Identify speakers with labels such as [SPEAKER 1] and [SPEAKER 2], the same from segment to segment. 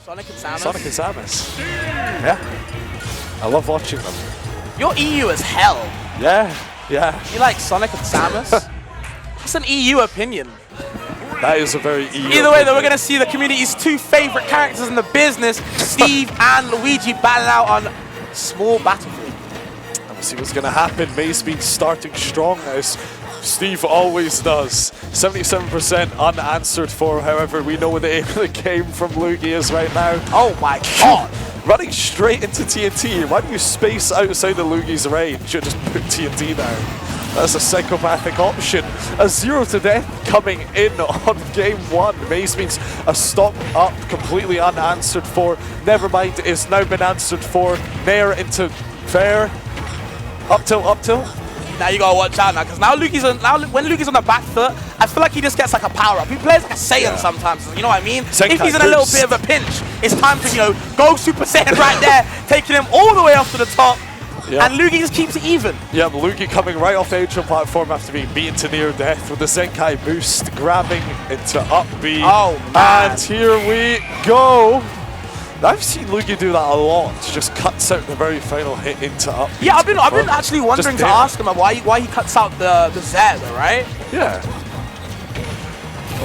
[SPEAKER 1] Sonic and Samus.
[SPEAKER 2] Sonic and Samus. Yeah. I love watching them.
[SPEAKER 1] You're EU as hell.
[SPEAKER 2] Yeah, yeah.
[SPEAKER 1] You like Sonic and Samus? It's an EU opinion.
[SPEAKER 2] That is a very EU
[SPEAKER 1] Either way, though, we're going to see the community's two favorite characters in the business, Steve and Luigi, battling out on small battlefield.
[SPEAKER 2] And we'll see what's going to happen. MazeBeans starting strong as Steve always does. 77% unanswered for, however, we know where the aim of the game from Luugi is right now.
[SPEAKER 1] Oh my god!
[SPEAKER 2] Running straight into TNT. Why do you space outside of Luugi's range and just put TNT down? That's a psychopathic option. A 0 to death coming in on game 1. MazeBeans a stock up, completely unanswered for. Nevermind is now been answered for. Nair into fair. Up tilt, up tilt.
[SPEAKER 1] Now you gotta watch out now, because now when Luugi's on the back foot, I feel like he just gets like a power up. He plays like a Saiyan sometimes, you know what I mean? If he's in a little bit of a pinch, it's time to, you know, go Super Saiyan right there, taking him all the way up to the top. Yep. And Luugi just keeps it even. Yeah, Luugi coming right off the atrium platform after being beaten to near death with the Zenkai boost, grabbing into up B. Oh, man. And here we go. I've seen Luugi do that a lot. Just cuts out the very final hit into up B. Yeah, I've been actually wondering to ask him why he cuts out the Z, right? Yeah.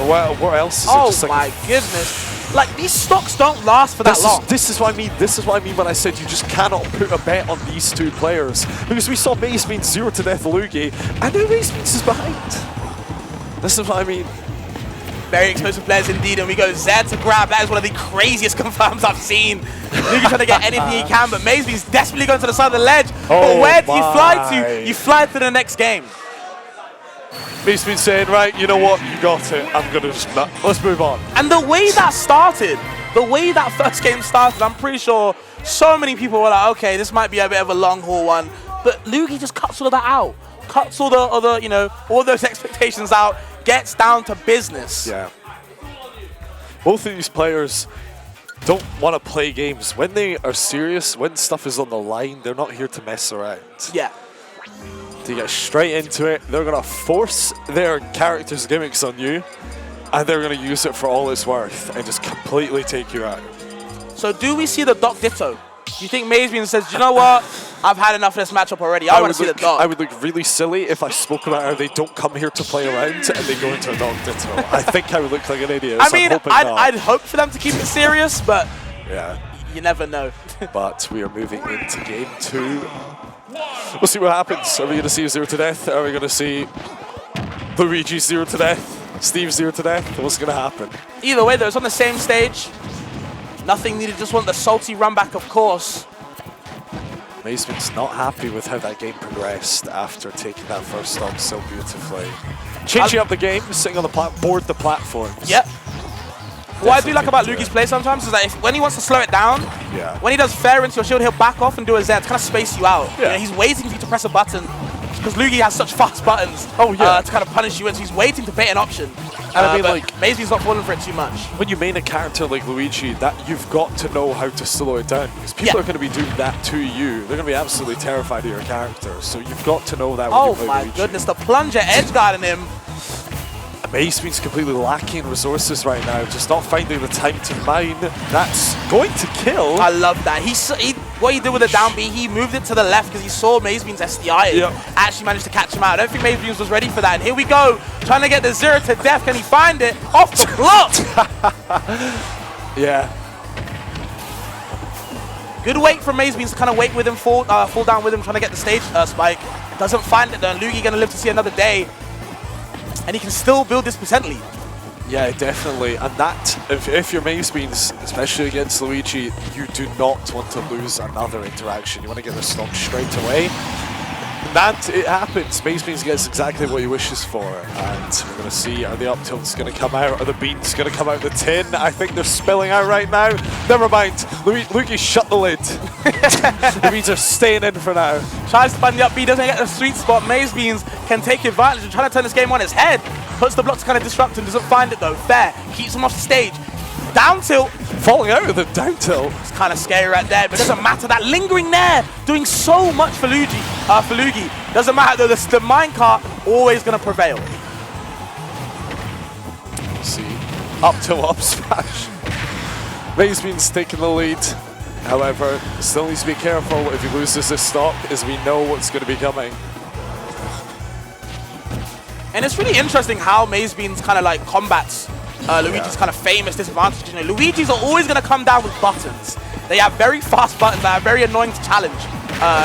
[SPEAKER 1] Well, what else is it? Just like my goodness. Like, these stocks don't last for that long. This is what I mean. This is what I mean when I said you just cannot put a bet on these two players. Because we saw MazeBeans 0 to death Luugi, and now MazeBeans is behind. This is what I mean. Very explosive players indeed, and we go Z to grab. That is one of the craziest confirms I've seen. Luugi trying to get anything he can, but MazeBeans desperately going to the side of the ledge. But where do you fly to? You fly to the next game. MazeBeans saying, right, you know what, you got it. I'm going to just, let's move on. And the way that started, the way that first game started, I'm pretty sure so many people were like, okay, this might be a bit of a long haul one. But Luugi just cuts all of that out. Cuts all the other, you know, all those expectations out, gets down to business. Yeah. Both of these players don't want to play games. When they are serious, when stuff is on the line, they're not here to mess around. Yeah. To get straight into it, they're going to force their characters' gimmicks on you, and they're going to use it for all it's worth and just completely take you out. So do we see the Doc Ditto? Do you think MazeBeans says, you know what, I've had enough of this matchup already, I want to see the Doc? I would look really silly if I spoke about how they don't come here to play around and they go into a Doc Ditto. I think I would look like an idiot. I mean, I'd hope for them to keep it serious, but yeah, you never know. But we are moving into game 2. We'll see what happens. Are we going to see 0 to death? Are we going to see Luigi 0 to death? Steve 0 to death? What's going to happen? Either way, though, it's on the same stage. Nothing needed, just want the salty run back, of course. MazeBeans not happy with how that game progressed after taking that first stock so beautifully. Changing up the game, sitting on the board the platforms. Yep. What I do like about Luugi's play sometimes is that when he wants to slow it down, when he does fair into your shield, he'll back off and do a Z to kind of space you out. Yeah. You know, he's waiting for you to press a button because Luugi has such fast buttons to kind of punish you, and so he's waiting to bait an option. And I mean, like, MazeBeans not falling for it too much. When you main a character like Luigi, that you've got to know how to slow it down, because people are going to be doing that to you. They're going to be absolutely terrified of your character, so you've got to know that when you play Luigi. Oh my goodness, the plunger edge guarding him. MazeBeans completely lacking resources right now, just not finding the time to mine. That's going to kill. I love that. What he did with the down B, he moved it to the left because he saw MazeBeans SDI and actually managed to catch him out. I don't think MazeBeans was ready for that. And here we go, trying to get the 0 to death. Can he find it? Off the block! Yeah. Good wait from MazeBeans to kind of wait with him, fall down with him, trying to get the stage spike. Doesn't find it though. Luugi going to live to see another day. And he can still build this percent lead. Yeah, definitely. And that, if you're MazeBeans, especially against Luigi, you do not want to lose another interaction. You want to get the stock straight away. And that, it happens. MazeBeans gets exactly what he wishes for. And we're going to see, are the up tilts going to come out? Are the beans going to come out the tin? I think they're spilling out right now. Never mind. Luigi shut the lid. The beans are staying in for now. Tries to find the up B, doesn't get the sweet spot. MazeBeans can take advantage and trying to turn this game on its head. Puts the block to kind of disrupt him, doesn't find it though. Fair. Keeps him off the stage. Down tilt. Falling out with the down tilt. It's kind of scary right there, but it doesn't matter. That lingering there, doing so much for Luigi. Doesn't matter though, the minecart always going to prevail. Let's see. Up tilt, up smash.
[SPEAKER 2] MazeBeans taking the lead. However, still needs to be careful if he loses this stock, as we know what's going to be coming.
[SPEAKER 3] And it's really interesting how MazeBeans kind of like combats Luigi's kind of famous disadvantage. You know, Luigi's are always going to come down with buttons. They have very fast buttons that are very annoying to challenge.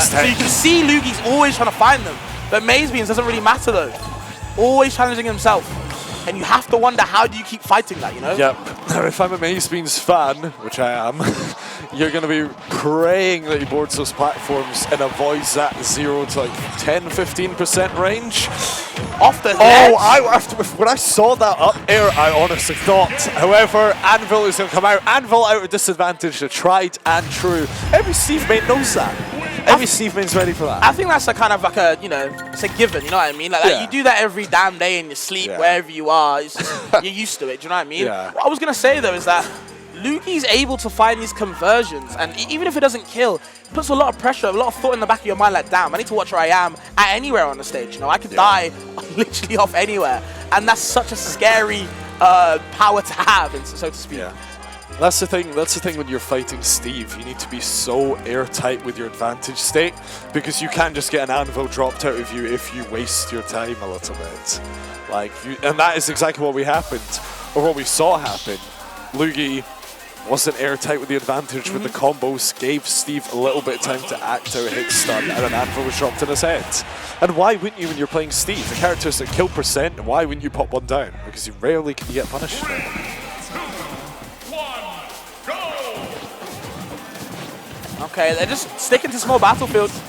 [SPEAKER 3] So you can see Luigi's always trying to find them. But MazeBeans doesn't really matter though. Always challenging himself. And you have to wonder, how do you keep fighting that, you know?
[SPEAKER 2] Yep. Now, if I'm a MazeBeans fan, which I am, you're going to be praying that he boards those platforms and avoids that 0 to like 10-15% range.
[SPEAKER 3] Off the ledge.
[SPEAKER 2] When I saw that up air, I honestly thought. However, Anvil is going to come out. Anvil out of disadvantage, the tried and true. Every Steve main knows that. Every Steve main's ready for that.
[SPEAKER 3] I think that's a kind of like a, you know, it's a given, you know what I mean? Like you do that every damn day in your sleep, wherever you are. It's just, you're used to it, do you know what I mean?
[SPEAKER 2] Yeah.
[SPEAKER 3] What I was going to say though is that Luugi's able to find these conversions, and even if it doesn't kill, it puts a lot of pressure, a lot of thought in the back of your mind, like, damn, I need to watch where I am at anywhere on the stage, you know? I could die literally off anywhere, and that's such a scary power to have, so to speak.
[SPEAKER 2] Yeah. That's the thing when you're fighting Steve. You need to be so airtight with your advantage state, because you can't just get an anvil dropped out of you if you waste your time a little bit. Like, and that is exactly what what we saw happen. Luugi wasn't airtight with the advantage when the combos gave Steve a little bit of time to act out a hit stun, and an anvil was dropped in his head. And why wouldn't you when you're playing Steve? The character's at kill percent, and why wouldn't you pop one down? Because you rarely can get punished for it.
[SPEAKER 3] Okay, they're just sticking to small battlefields.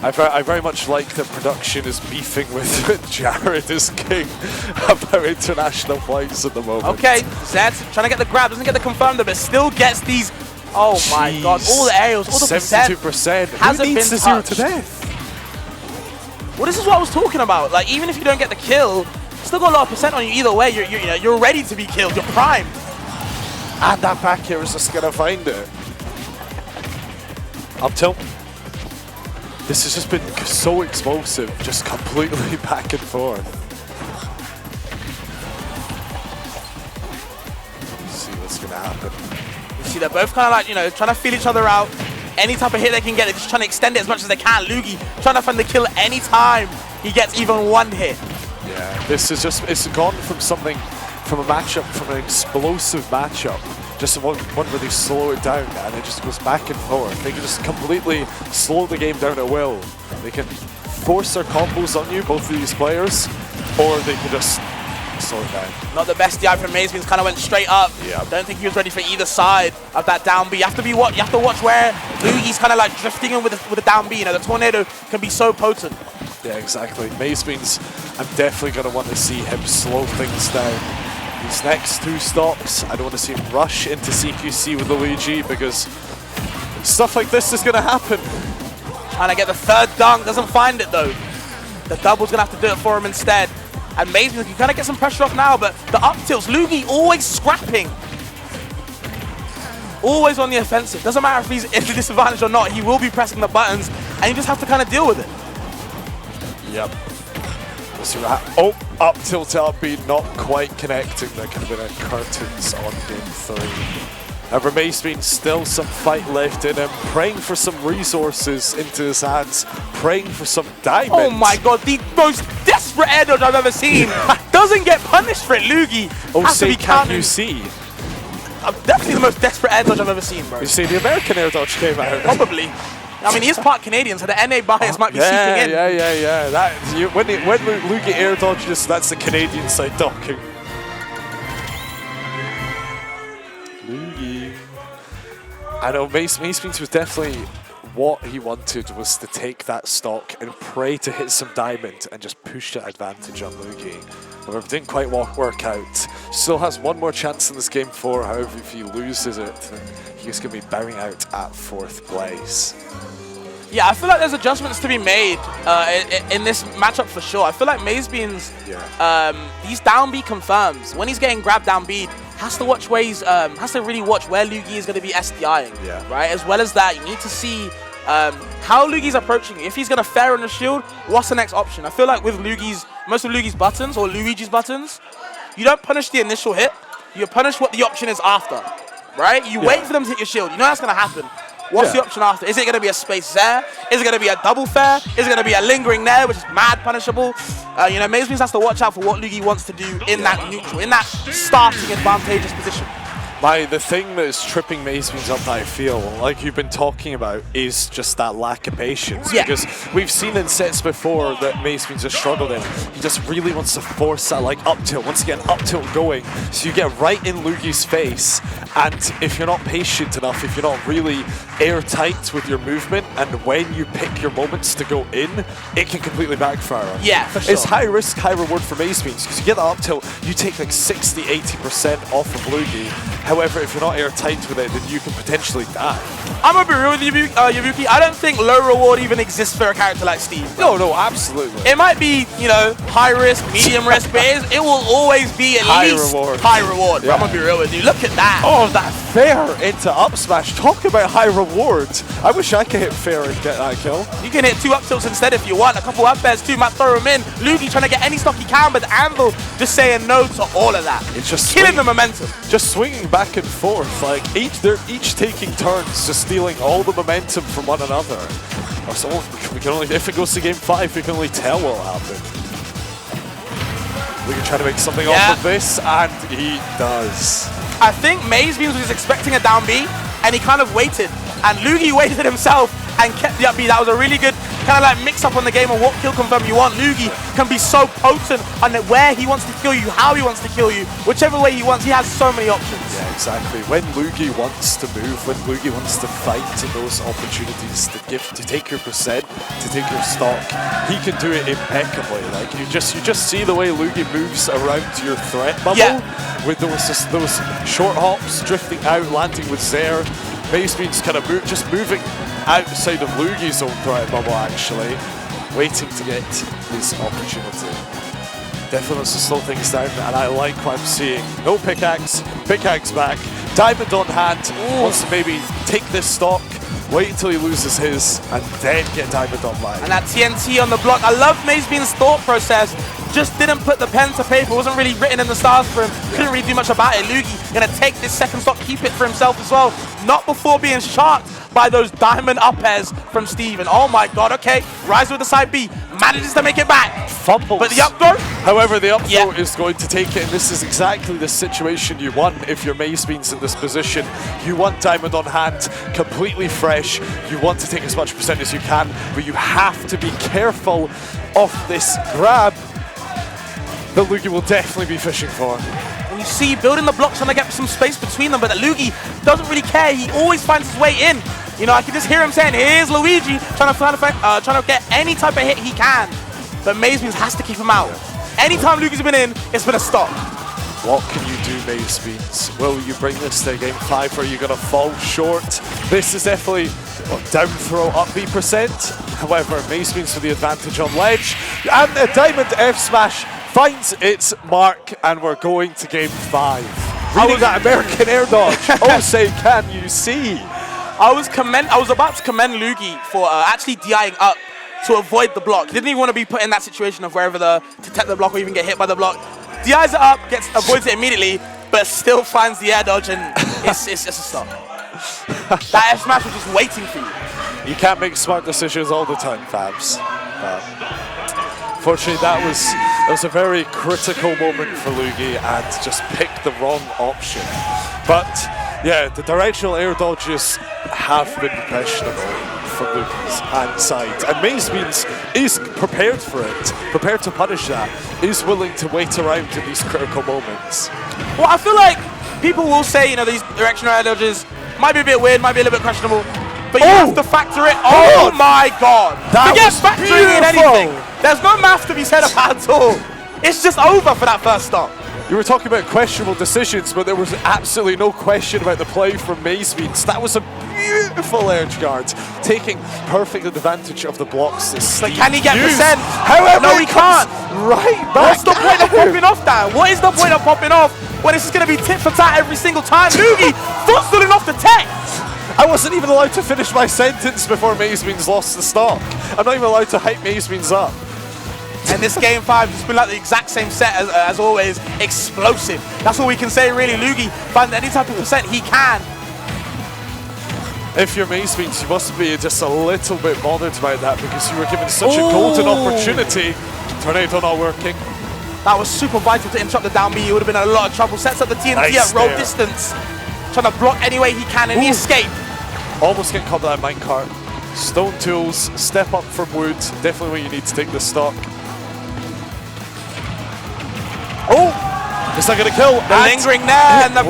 [SPEAKER 2] I very much like that production is beefing with Jared is king about international flights at the moment.
[SPEAKER 3] Okay, Zed's trying to get the grab, doesn't get the confirmed, but still gets these. Oh my god, all the aerials, all the
[SPEAKER 2] 72%.
[SPEAKER 3] Hasn't
[SPEAKER 2] Who needs
[SPEAKER 3] been
[SPEAKER 2] to 0
[SPEAKER 3] touched.
[SPEAKER 2] to death?
[SPEAKER 3] Well, this is what I was talking about. Like, even if you don't get the kill, still got a lot of percent on you either way. You're ready to be killed. You're primed.
[SPEAKER 2] And that back here is just gonna find it. Up tilt. This has just been so explosive, just completely back and forth. Let's see what's gonna happen.
[SPEAKER 3] You see, they're both kind of like, you know, trying to feel each other out. Any type of hit they can get, they're just trying to extend it as much as they can. Luugi trying to find the kill any time he gets even one hit.
[SPEAKER 2] Yeah, this is just, it's gone from something, from a matchup, from an explosive matchup, just one where they slow it down, and it just goes back and forth. They can just completely slow the game down at will. They can force their combos on you, both of these players, or they can just slow it down.
[SPEAKER 3] Not the best DI from MazeBeans, kind of went straight up.
[SPEAKER 2] Yeah.
[SPEAKER 3] Don't think he was ready for either side of that down B. You have to watch where Luugi's kind of like drifting in with the down B. You know, the tornado can be so potent.
[SPEAKER 2] Yeah, exactly. MazeBeans, I'm definitely going to want to see him slow things down. These next two stocks, I don't want to see him rush into CQC with Luigi, because stuff like this is going to happen.
[SPEAKER 3] Trying to get the third dunk, doesn't find it though. The double's going to have to do it for him instead. And MazeBeans can kind of get some pressure off now, but the up tilts, Luugi always scrapping. Always on the offensive. Doesn't matter if he's at a disadvantage or not, he will be pressing the buttons, and you just have to kind of deal with it.
[SPEAKER 2] Yep. We'll see what happens. Oh, up tilt up B, not quite connecting. There could have been a curtains on game 3. However, MazeBeans still some fight left in him, praying for some resources into his hands, praying for some diamonds.
[SPEAKER 3] Oh my god, the most desperate air dodge I've ever seen. Doesn't get punished for it, Luugi.
[SPEAKER 2] Oh,
[SPEAKER 3] has to be
[SPEAKER 2] can you see?
[SPEAKER 3] Definitely the most desperate air dodge I've ever seen, bro.
[SPEAKER 2] You see, the American air dodge came out.
[SPEAKER 3] Probably. I mean, he is part Canadian, so the NA bias might be seeping in.
[SPEAKER 2] Yeah. When Luugi air dodges, that's the Canadian side talking. Luugi. I know, MazeBeans was definitely what he wanted, was to take that stock and pray to hit some diamond and just push that advantage on Luugi. However, it didn't quite work out. Still has one more chance in this game 4, however, if he loses it, then he's going to be bowing out at 4th place.
[SPEAKER 3] Yeah, I feel like there's adjustments to be made in this matchup for sure. I feel like MazeBeans, these down B confirms. When he's getting grabbed down B, has to watch where he's, has to really watch where Luugi is going to be SDIing, right? As well as that, you need to see how Luugi's approaching it. If he's going to fair on the shield, what's the next option? I feel like with most of Luugi's buttons, or Luigi's buttons, you don't punish the initial hit, you punish what the option is after. right? You wait for them to hit your shield. You know that's going to happen. What's the option after? Is it going to be a space there? Is it going to be a double fair? Is it going to be a lingering there, which is mad punishable? You know, MazeBeans has to watch out for what Luugi wants to do in that neutral, in that starting advantageous position.
[SPEAKER 2] The thing that is tripping MazeBeans up that I feel, like you've been talking about, is just that lack of patience. Because we've seen in sets before that MazeBeans has struggled in. He just really wants to force that like up tilt, wants to get an up tilt going. So you get right in Luugi's face, and if you're not patient enough, if you're not really airtight with your movement, and when you pick your moments to go in, it can completely backfire.
[SPEAKER 3] Yeah, for sure.
[SPEAKER 2] It's high risk, high reward for MazeBeans, because you get that up tilt, you take like 60–80% off of Luugi. However, if you're not airtight with it, then you can potentially die. I'm
[SPEAKER 3] gonna be real with you, Yabuki. I don't think low reward even exists for a character like Steve.
[SPEAKER 2] No, absolutely.
[SPEAKER 3] It might be, you know, high risk, medium risk, but it will always be at least high reward. I'm gonna be real with you. Look at that.
[SPEAKER 2] Oh, that fair into up smash. Talk about high reward. I wish I could hit fair and get that kill.
[SPEAKER 3] You can hit 2 up tilts instead if you want. A couple up airs, 2 might throw him in. Luugi trying to get any stock he can, but Anvil just saying no to all of that. It's just killing the momentum.
[SPEAKER 2] Just swinging back and forth, like they're each taking turns, just stealing all the momentum from one another. So we can only, if it goes to game 5, we can only tell what will happen. We can try to make something off of this, and he does.
[SPEAKER 3] I think MazeBeans was expecting a down B, and he kind of waited. And Luugi waited himself and kept the up B. That was a really good kind of like mix up on the game of what kill confirm you want. Luugi can be so potent on where he wants to kill you, how he wants to kill you, whichever way he wants. He has so many options.
[SPEAKER 2] Yeah, exactly. When Luugi wants to move, when Luugi wants to fight in those opportunities to take your percent, to take your stock, he can do it impeccably. Like you just see the way Luugi moves around your threat bubble with those short hops, drifting out, landing with Zair. MazeBeans kind of just moving outside of Luugi's own threat bubble, actually, waiting to get his opportunity. Definitely wants to slow things down, and I like what I'm seeing. No pickaxe back, diamond on hand, wants to maybe take this stock, wait until he loses his, and then get diamond online.
[SPEAKER 3] And that TNT on the block. I love MazeBeans' thought process. Just didn't put the pen to paper. It wasn't really written in the stars for him. Couldn't really do much about it. Luugi gonna take this second stock, keep it for himself as well. Not before being shocked by those diamond up airs from Steven. Oh my god, okay. Rise with the side B. Manages to make it back.
[SPEAKER 2] Fumbles.
[SPEAKER 3] But the up throw?
[SPEAKER 2] However, the up throw is going to take it, and this is exactly the situation you want if you're MazeBeans in this position. You want diamond on hand, completely fresh. You want to take as much percent as you can, but you have to be careful of this grab that Luugi will definitely be fishing for.
[SPEAKER 3] And you see, building the blocks, trying to get some space between them, but Luugi doesn't really care. He always finds his way in. You know, I can just hear him saying, here's Luigi, trying to get any type of hit he can. But MazeBeans has to keep him out. Anytime Luugi's been in, it's been a stop.
[SPEAKER 2] What can you do, MazeBeans? Will you bring this to game 5, or are you going to fall short? This is definitely down throw up B percent. However, MazeBeans with the advantage on ledge. And a diamond F smash finds its mark, and we're going to game 5. Reading that American air dodge. Oh, say, can you see?
[SPEAKER 3] I was about to commend Luugi for actually DIing up to avoid the block. He didn't even want to be put in that situation of wherever to tech the block or even get hit by the block. DIs it up, avoids it immediately, but still finds the air dodge, and it's just a stop. That F smash was just waiting for you.
[SPEAKER 2] You can't make smart decisions all the time, Fabs. Unfortunately, that was a very critical moment for Luugi, and just picked the wrong option. But yeah, the directional air dodges have been questionable from Luugi's side, and MazeBeans is prepared for it, prepared to punish that, is willing to wait around in these critical moments.
[SPEAKER 3] Well, I feel like people will say, you know, these directional air dodges might be a bit weird, might be a little bit questionable, but you have to factor it. Oh my god! Forget factoring in anything. There's no math to be said about at all. It's just over for that first stop.
[SPEAKER 2] You were talking about questionable decisions, but there was absolutely no question about the play from MazeBeans. That was a beautiful edge guard, taking perfect advantage of the blocks.
[SPEAKER 3] But can he get percent?
[SPEAKER 2] However,
[SPEAKER 3] no, he can't.
[SPEAKER 2] Right back.
[SPEAKER 3] What's the point of popping off that? What is the point of popping off when it's just going to be tit for tat every single time? Luugi footstooling off the tech.
[SPEAKER 2] I wasn't even allowed to finish my sentence before MazeBeans lost the stock. I'm not even allowed to hype MazeBeans up.
[SPEAKER 3] And this game 5 has been like the exact same set as always. Explosive. That's all we can say, really. Luugi find any type of percent he can.
[SPEAKER 2] If you're MazeBeans, you must be just a little bit bothered about that because you were given such a golden opportunity. Tornado not working.
[SPEAKER 3] That was super vital to interrupt the down B. He would have been in a lot of trouble. Sets up the TNT at roll distance. Trying to block any way he can, and he escaped.
[SPEAKER 2] Almost getting caught by that minecart. Stone tools, step up from wood. Definitely where you need to take the stock. Oh! It's not going to kill.
[SPEAKER 3] The lingering there, and the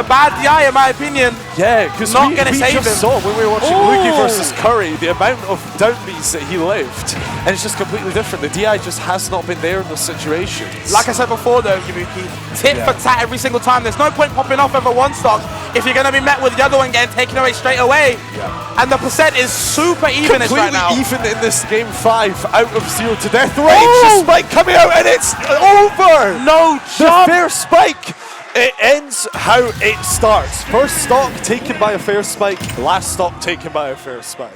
[SPEAKER 3] bad DI, in my opinion.
[SPEAKER 2] Yeah, because
[SPEAKER 3] not going to save him.
[SPEAKER 2] Saw when we were watching Luugi versus Curry, the amount of down Bs that he lived, and it's just completely different. The DI just has not been there in those situations.
[SPEAKER 3] Like I said before though, Yabuki, tit for tat every single time. There's no point popping off over one stock if you're going to be met with the other one getting taken away straight away. Yeah. And the percent is super even right now.
[SPEAKER 2] Completely even in this game 5, out of 0 to death range. The spike coming out and it's over!
[SPEAKER 3] No jump!
[SPEAKER 2] The fair spike! It ends how it starts. First stock taken by a fair spike, last stock taken by a fair spike.